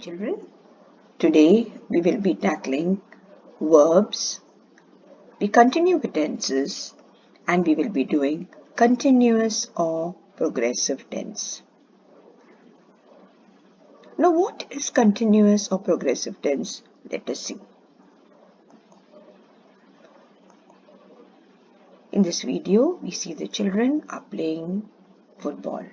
children. Today we will be tackling verbs, we continue with tenses, and we will be doing continuous or progressive tense. Now what is continuous or progressive tense? Let us see. In this video, we see the children are playing football.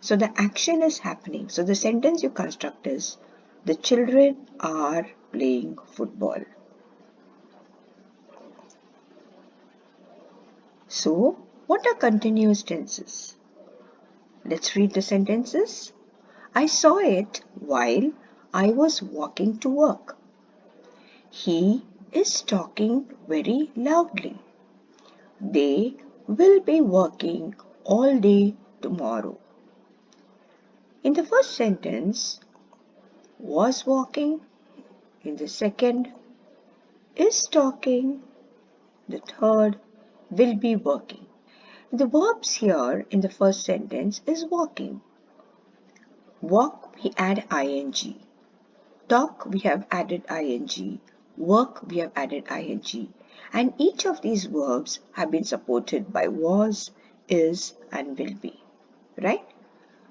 So the action is happening. So the sentence you construct is, the children are playing football. So, what are continuous tenses? Let's read the sentences. I saw it while I was walking to work. He is talking very loudly. They will be working all day tomorrow. In the first sentence, was walking. In the second, is talking. The third, will be working. The verbs here in the first sentence is walking. Walk, we add ing. Talk, we have added ing. Work, we have added ing. And each of these verbs have been supported by was, is, and will be. Right?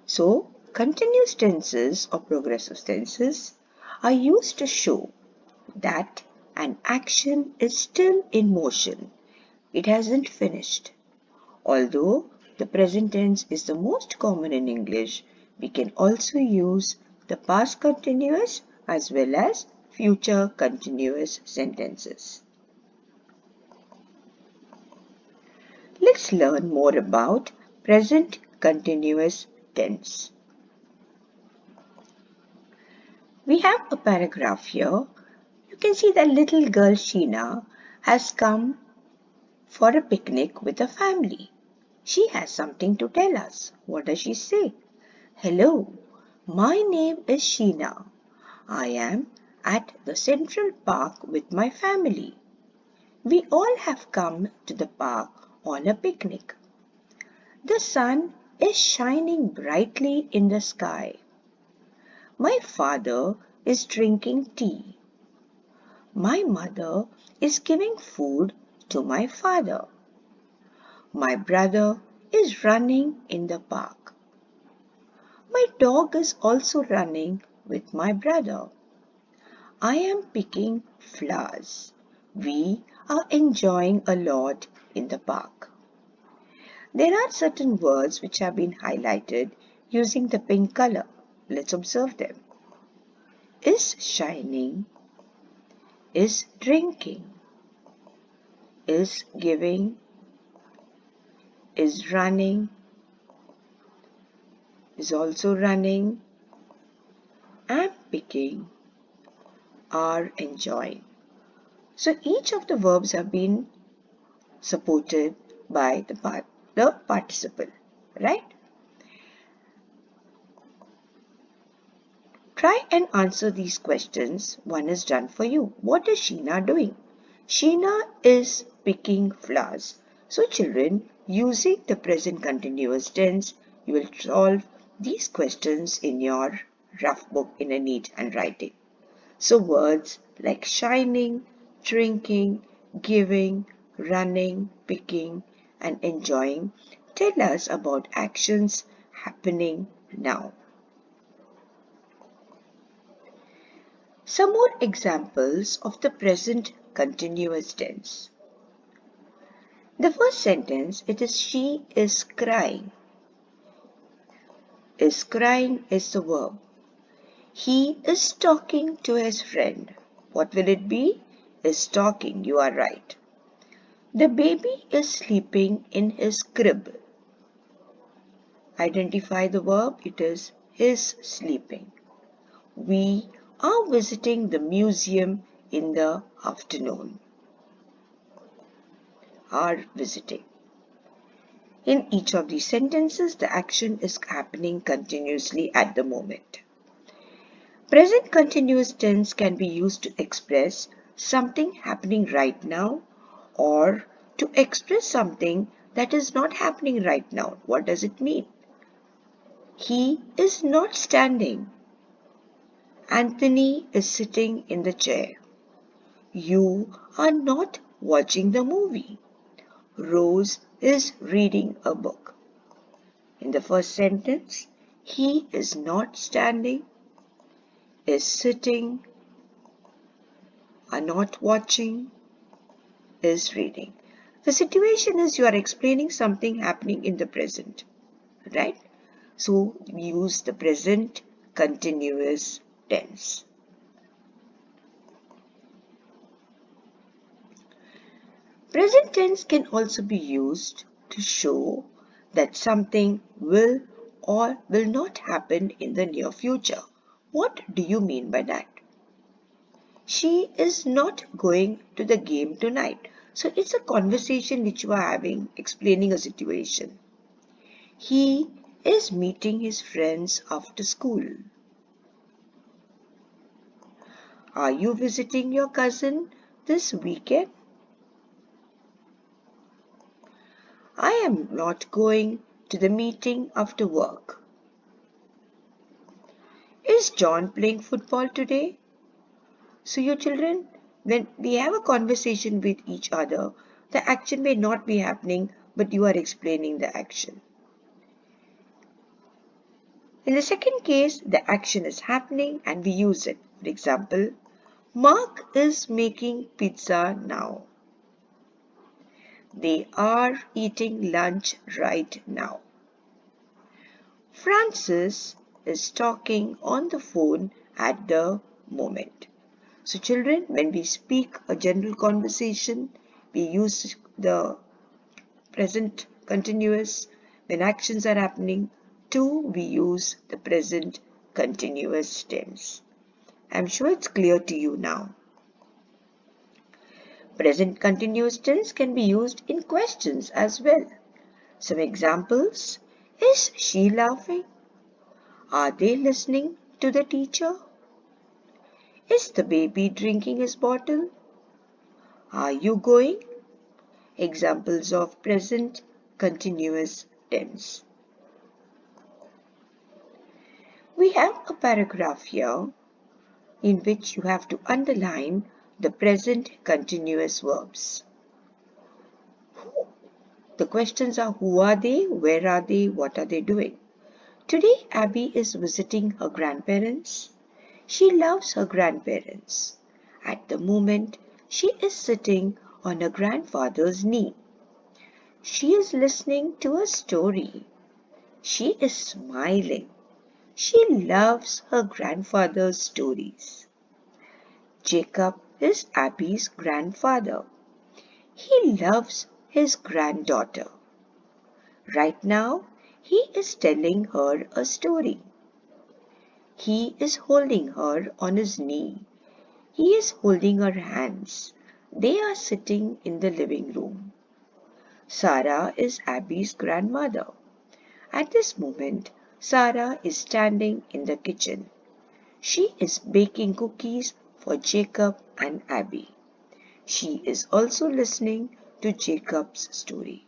So, continuous tenses or progressive tenses are used to show that an action is still in motion. It hasn't finished. Although the present tense is the most common in English, we can also use the past continuous as well as future continuous sentences. Let's learn more about present continuous tense. We have a paragraph here. You can see that little girl Sheena has come for a picnic with a family. She has something to tell us. What does she say? Hello, my name is Sheena. I am at the Central Park with my family. We all have come to the park on a picnic. The sun is shining brightly in the sky. My father is drinking tea. My mother is giving food to my father. My brother is running in the park. My dog is also running with my brother. I am picking flowers. We are enjoying a lot in the park. There are certain words which have been highlighted using the pink color. Let's observe them. Is shining, is drinking, is giving, is running, is also running, am picking, are enjoying. So each of the verbs have been supported by the participle, right? Try and answer these questions. One is done for you. What is Sheena doing? Sheena is picking flowers. So children, using the present continuous tense, you will solve these questions in your rough book in a neat handwriting. So words like shining, drinking, giving, running, picking, and enjoying tell us about actions happening now. Some more examples of the present continuous tense. The first sentence, it is she is crying. Is crying is the verb. He is talking to his friend. What will it be? Is talking, you are right. The baby is sleeping in his crib. Identify the verb, it is his sleeping. We are visiting the museum in the afternoon. Are visiting. In each of these sentences, the action is happening continuously at the moment. Present continuous tense can be used to express something happening right now or to express something that is not happening right now. What does it mean? He is not standing Anthony is sitting in the chair. You are not watching the movie. Rose is reading a book. In the first sentence, he is not standing, is sitting, are not watching, is reading. The situation is you are explaining something happening in the present, right? So we use the present continuous tense. Present tense can also be used to show that something will or will not happen in the near future. What do you mean by that? She is not going to the game tonight. So it's a conversation which you are having, explaining a situation. He is meeting his friends after school. Are you visiting your cousin this weekend? I am not going to the meeting after work. Is John playing football today? So you children, when we have a conversation with each other, the action may not be happening, but you are explaining the action. In the second case, the action is happening and we use it. For example, Mark is making pizza now. They are eating lunch right now. Francis is talking on the phone at the moment. So children, when we speak a general conversation, we use the present continuous. When actions are happening, two, we use the present continuous tense. I'm sure it's clear to you now. Present continuous tense can be used in questions as well. Some examples. Is she laughing? Are they listening to the teacher? Is the baby drinking his bottle? Are you going? Examples of present continuous tense. We have a paragraph here in which you have to underline the present continuous verbs. The questions are who are they, where are they, what are they doing? Today Abby is visiting her grandparents. She loves her grandparents. At the moment, she is sitting on her grandfather's knee. She is listening to a story. She is smiling. She loves her grandfather's stories. Jacob is Abby's grandfather. He loves his granddaughter. Right now, he is telling her a story. He is holding her on his knee. He is holding her hands. They are sitting in the living room. Sarah is Abby's grandmother. At this moment, Sarah is standing in the kitchen. She is baking cookies for Jacob and Abby. She is also listening to Jacob's story.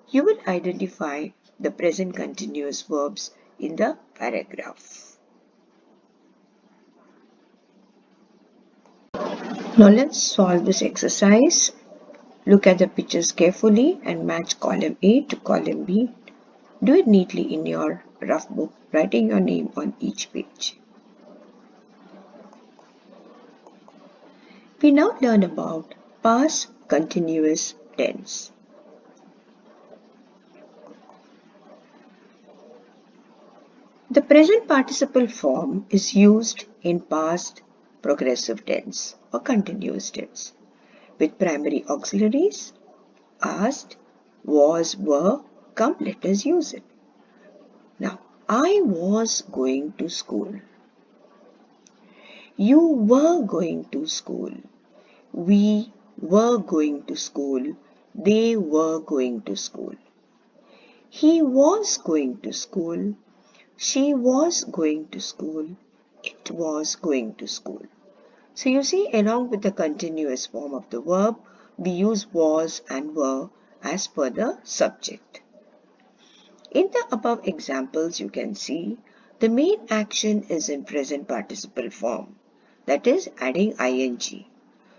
You will identify the present continuous verbs in the paragraph. Now let's solve this exercise. Look at the pictures carefully and match column A to column B. Do it neatly in your rough book, writing your name on each page. We now learn about past continuous tense. The present participle form is used in past progressive tense or continuous tense with primary auxiliaries. Asked, was, were, come let us use it. Now, I was going to school. You were going to school. We were going to school. They were going to school. He was going to school. She was going to school. It was going to school. So you see, along with the continuous form of the verb, we use was and were as per the subject. In the above examples, you can see The main action is in present participle form, that is adding ing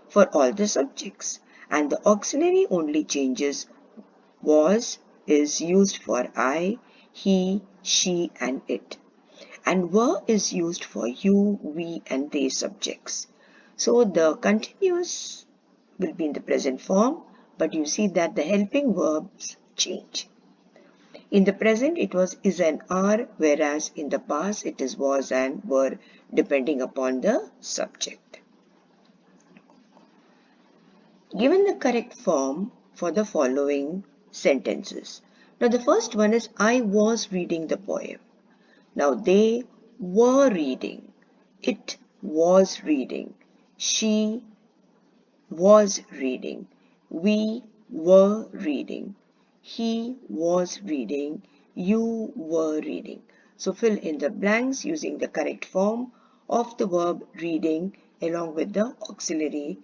for all the subjects, and the auxiliary only changes. Was is used for I, he, she and it, and were is used for you, we and they subjects. So the continuous will be in the present form, but you see that the helping verbs change. In the present it was is and are, whereas in the past it is was and were, depending upon the subject. Given the correct form for the following sentences. Now the first one is I was reading the poem. Now they were reading. It was reading. She was reading. We were reading. He was reading. You were reading. So fill in the blanks using the correct form of the verb reading along with the auxiliary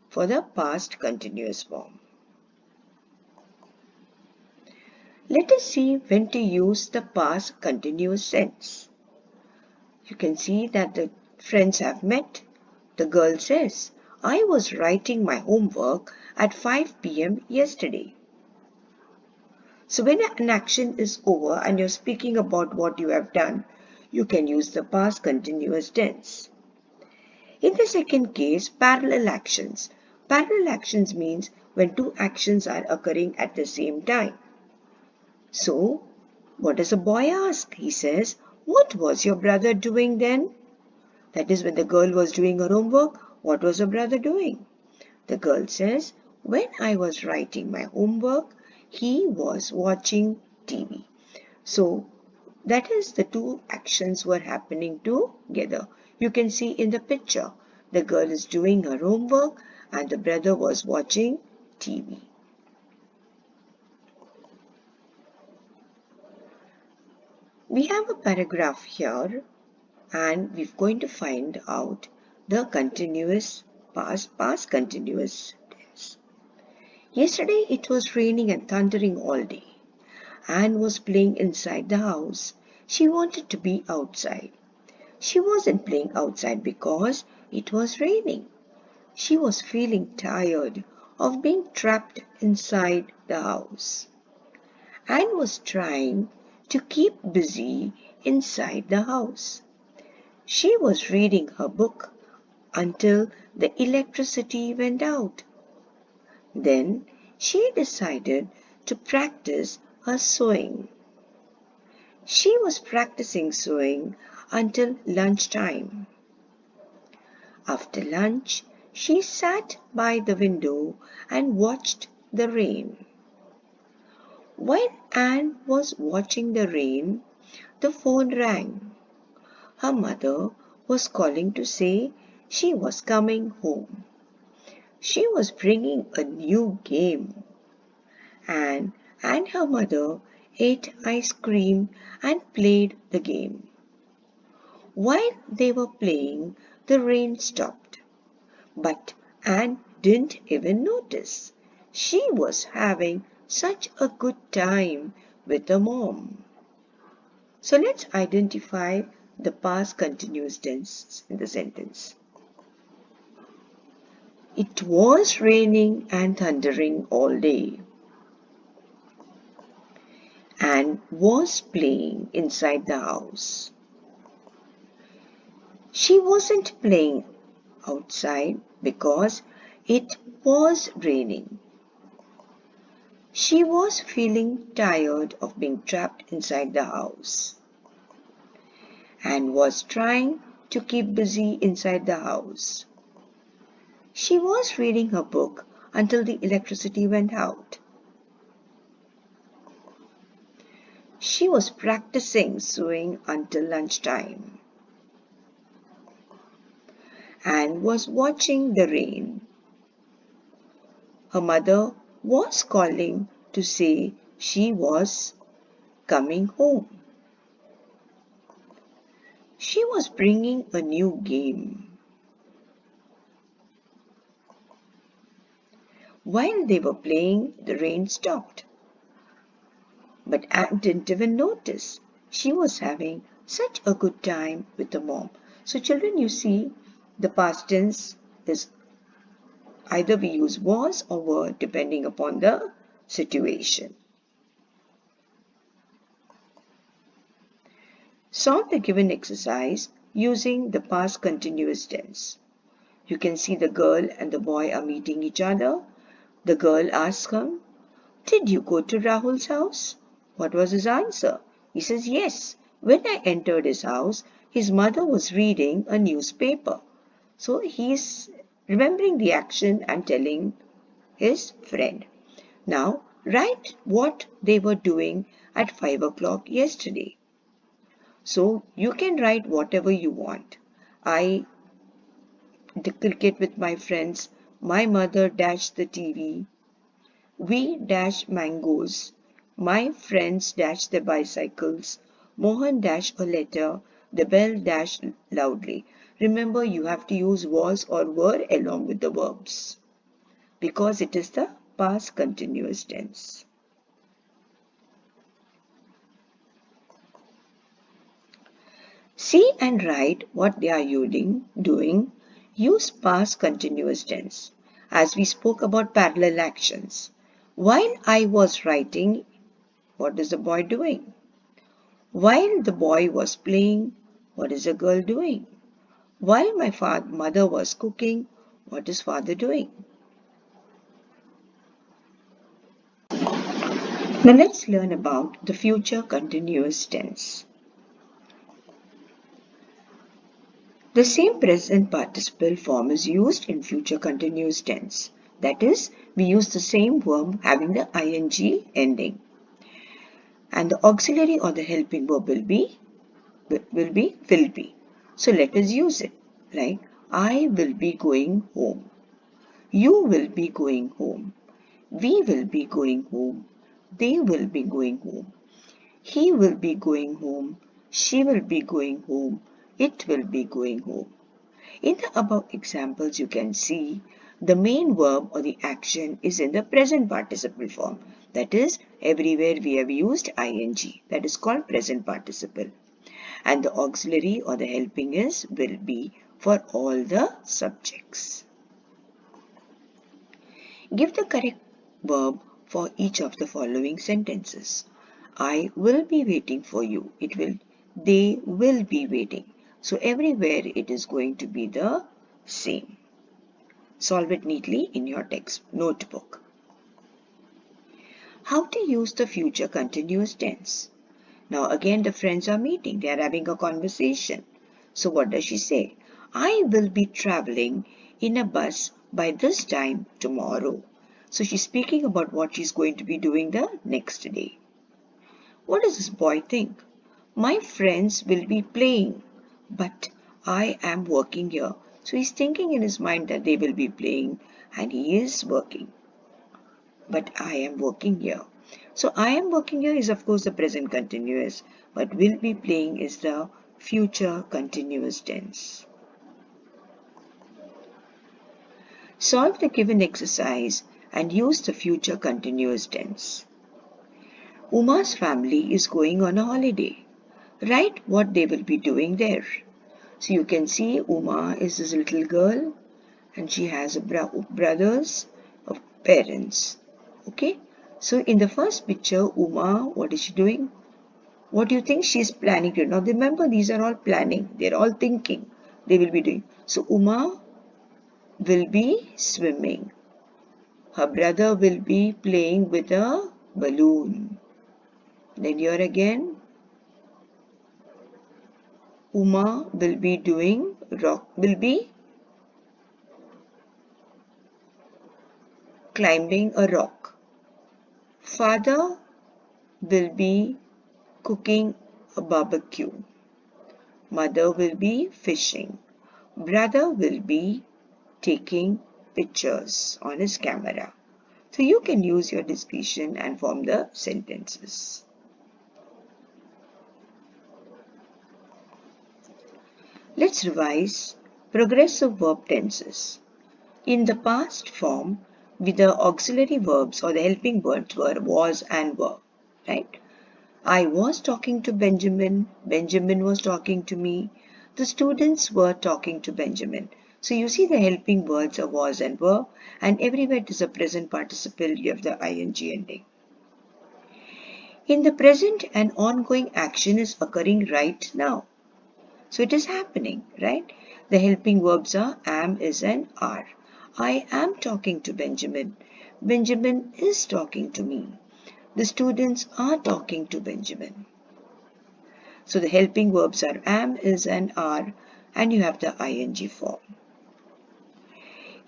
for the past continuous form. Let us see when to use the past continuous tense. You can see that the friends have met. The girl says, I was writing my homework at 5 p.m. yesterday. So when an action is over and you're speaking about what you have done, you can use the past continuous tense. In the second case, parallel actions. Parallel actions means when two actions are occurring at the same time. So, what does a boy ask? He says, what was your brother doing then? That is, when the girl was doing her homework, what was her brother doing? The girl says, when I was writing my homework, he was watching TV. So, that is the two actions were happening together. You can see in the picture, the girl is doing her homework and the brother was watching TV. We have a paragraph here and we're going to find out the continuous past continuous tense. Yesterday it was raining and thundering all day. Anne was playing inside the house. She wanted to be outside. She wasn't playing outside because it was raining. She was feeling tired of being trapped inside the house. Anne was trying to keep busy inside the house. She was reading her book until the electricity went out. Then she decided to practice her sewing. She was practicing sewing until lunchtime. After lunch, she sat by the window and watched the rain. While Anne was watching the rain, the phone rang. Her mother was calling to say she was coming home. She was bringing a new game. Anne and her mother ate ice cream and played the game. While they were playing, the rain stopped. But Anne didn't even notice. She was having such a good time with her mom. So let's identify the past continuous tense in the sentence. It was raining and thundering all day. Anne was playing inside the house. She wasn't playing outside because it was raining. She was feeling tired of being trapped inside the house and was trying to keep busy inside the house. She was reading her book until the electricity went out. She was practicing sewing until lunchtime and was watching the rain. Her mother was calling to say she was coming home. She was bringing a new game. While they were playing, the rain stopped. But Anne didn't even notice. She was having Such a good time with the mom. So children, you see, the past tense is either we use was or were depending upon the situation. Solve the given exercise using the past continuous tense. You can see the girl and the boy are meeting each other. The girl asks him, "Did you go to Rahul's house?" What was his answer? He says, "Yes. When I entered his house, his mother was reading a newspaper." So he's remembering the action and telling his friend. Now, write what they were doing at 5 o'clock yesterday. So you can write whatever you want. I did cricket with my friends. My mother dashed the TV. We dashed mangoes. My friends dashed their bicycles. Mohan dashed a letter. The bell dashed loudly. Remember, you have to use was or were along with the verbs because it is the past continuous tense. See and write what they are doing. Use past continuous tense. As we spoke about parallel actions. While I was writing, what is the boy doing? While the boy was playing, what is the girl doing? While my mother was cooking, what is father doing? Now let's learn about the future continuous tense. The same present participle form is used in future continuous tense. That is, we use the same verb having the ing ending. And the auxiliary or the helping verb will be. So let us use it. Like, I will be going home. You will be going home. We will be going home. They will be going home. He will be going home. She will be going home. It will be going home. In the above examples, you can see the main verb or the action is in the present participle form. That is, everywhere we have used ing. That is called present participle. And the auxiliary or the helping will be for all the subjects. Give the correct verb for each of the following sentences. I will be waiting for you. They will be waiting. So everywhere it is going to be the same. Solve it neatly in your text notebook. How to use the future continuous tense? Now again the friends are meeting. They are having a conversation. So what does she say? I will be traveling in a bus by this time tomorrow. So she's speaking about what she's going to be doing the next day. What does this boy think? My friends will be playing, but I am working here. So he's thinking in his mind that they will be playing and he is working. But I am working here. So I am working here is of course the present continuous, but will be playing is the future continuous tense. Solve the given exercise and use the future continuous tense. Uma's family is going on a holiday. Write what they will be doing there. So you can see Uma is this little girl and she has brothers of parents. Okay. So in the first picture, Uma, what is she doing? What do you think she is planning to do? Now remember, these are all planning. They're all thinking they will be doing. So Uma will be swimming. Her brother will be playing with a balloon. Then here again, Uma will be climbing a rock. Father will be cooking a barbecue. Mother will be fishing. Brother will be taking pictures on his camera. So you can use your discretion and form the sentences. Let's revise progressive verb tenses. In the past form, with the auxiliary verbs or the helping verbs were was and were, right? I was talking to Benjamin. Benjamin was talking to me. The students were talking to Benjamin. So you see the helping words are was and were, and everywhere it is a present participle, you have the ing ending. In the present, an ongoing action is occurring right now. So it is happening, right? The helping verbs are am, is, and are. I am talking to Benjamin. Benjamin is talking to me. The students are talking to Benjamin. So the helping verbs are am, is, and are, and you have the ing form.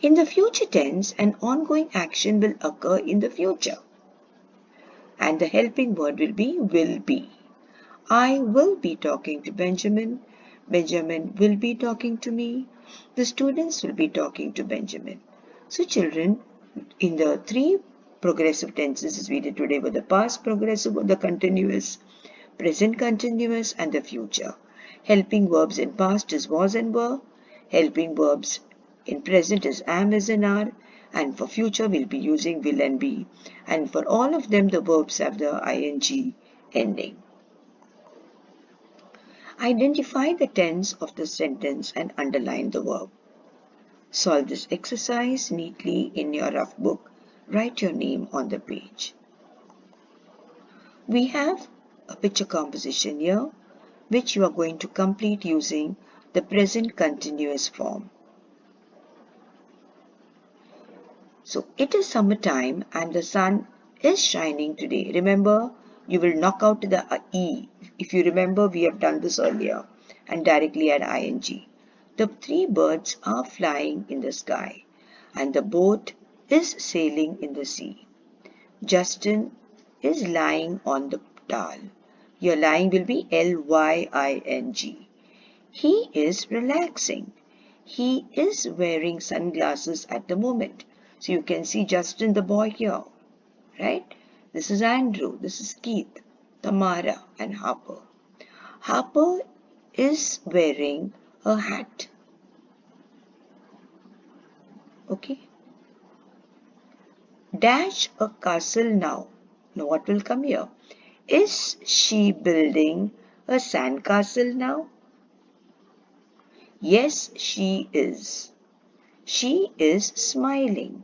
In the future tense, an ongoing action will occur in the future. And the helping word will be. I will be talking to Benjamin. Benjamin will be talking to me. The students will be talking to Benjamin. So children, in the three progressive tenses as we did today were the past progressive, the continuous, present continuous, and the future. Helping verbs in past is was and were. Helping verbs in present is am, is, and are. And for future we'll be using will and be. And for all of them the verbs have the ing ending. Identify the tense of the sentence and underline the verb. Solve this exercise neatly in your rough book. Write your name on the page. We have a picture composition here which you are going to complete using the present continuous form. So it is summertime and the sun is shining today. Remember, you will knock out the E. If you remember, we have done this earlier and directly add ing. The three birds are flying in the sky and the boat is sailing in the sea. Justin is lying on the towel. Your lying will be lying. He is relaxing. He is wearing sunglasses at the moment. So you can see Justin the boy here, right? This is Andrew, this is Keith, Tamara, and Harper. Harper is wearing a hat. Okay. Dash a castle now. Now what will come here? Is she building a sandcastle now? Yes, she is. She is smiling.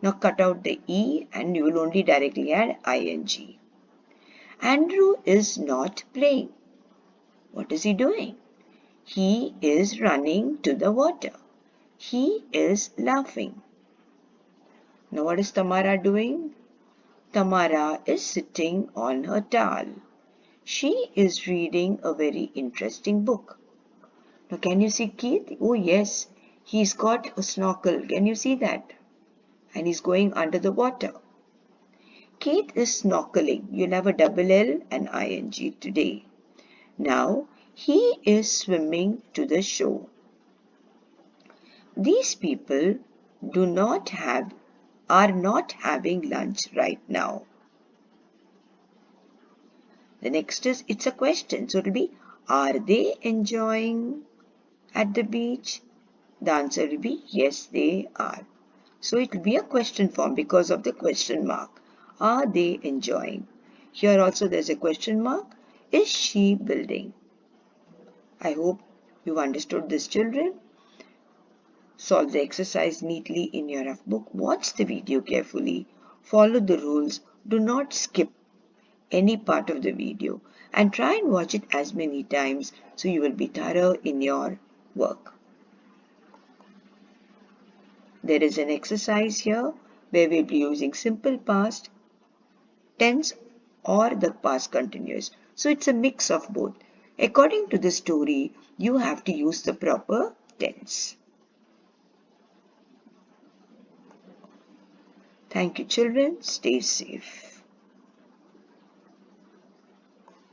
Now cut out the E and you will only directly add ing. Andrew is not playing. What is he doing? He is running to the water. He is laughing. Now what is Tamara doing? Tamara is sitting on her towel. She is reading a very interesting book. Now can you see Keith? Oh yes, he's got a snorkel. Can you see that? And he's going under the water. Keith is snorkeling. You'll have a double L and ing today. Now he is swimming to the shore. These people are not having lunch right now. The next is it's a question. So it will be are they enjoying at the beach? The answer will be yes, they are. So it will be a question form because of the question mark. Are they enjoying? Here also there's a question mark. Is she building? I hope you've understood this, children. Solve the exercise neatly in your rough book. Watch the video carefully. Follow the rules. Do not skip any part of the video and try and watch it as many times so you will be thorough in your work. There is an exercise here where we'll be using simple past tense or the past continuous. So it's a mix of both. According to the story, you have to use the proper tense. Thank you, children. Stay safe.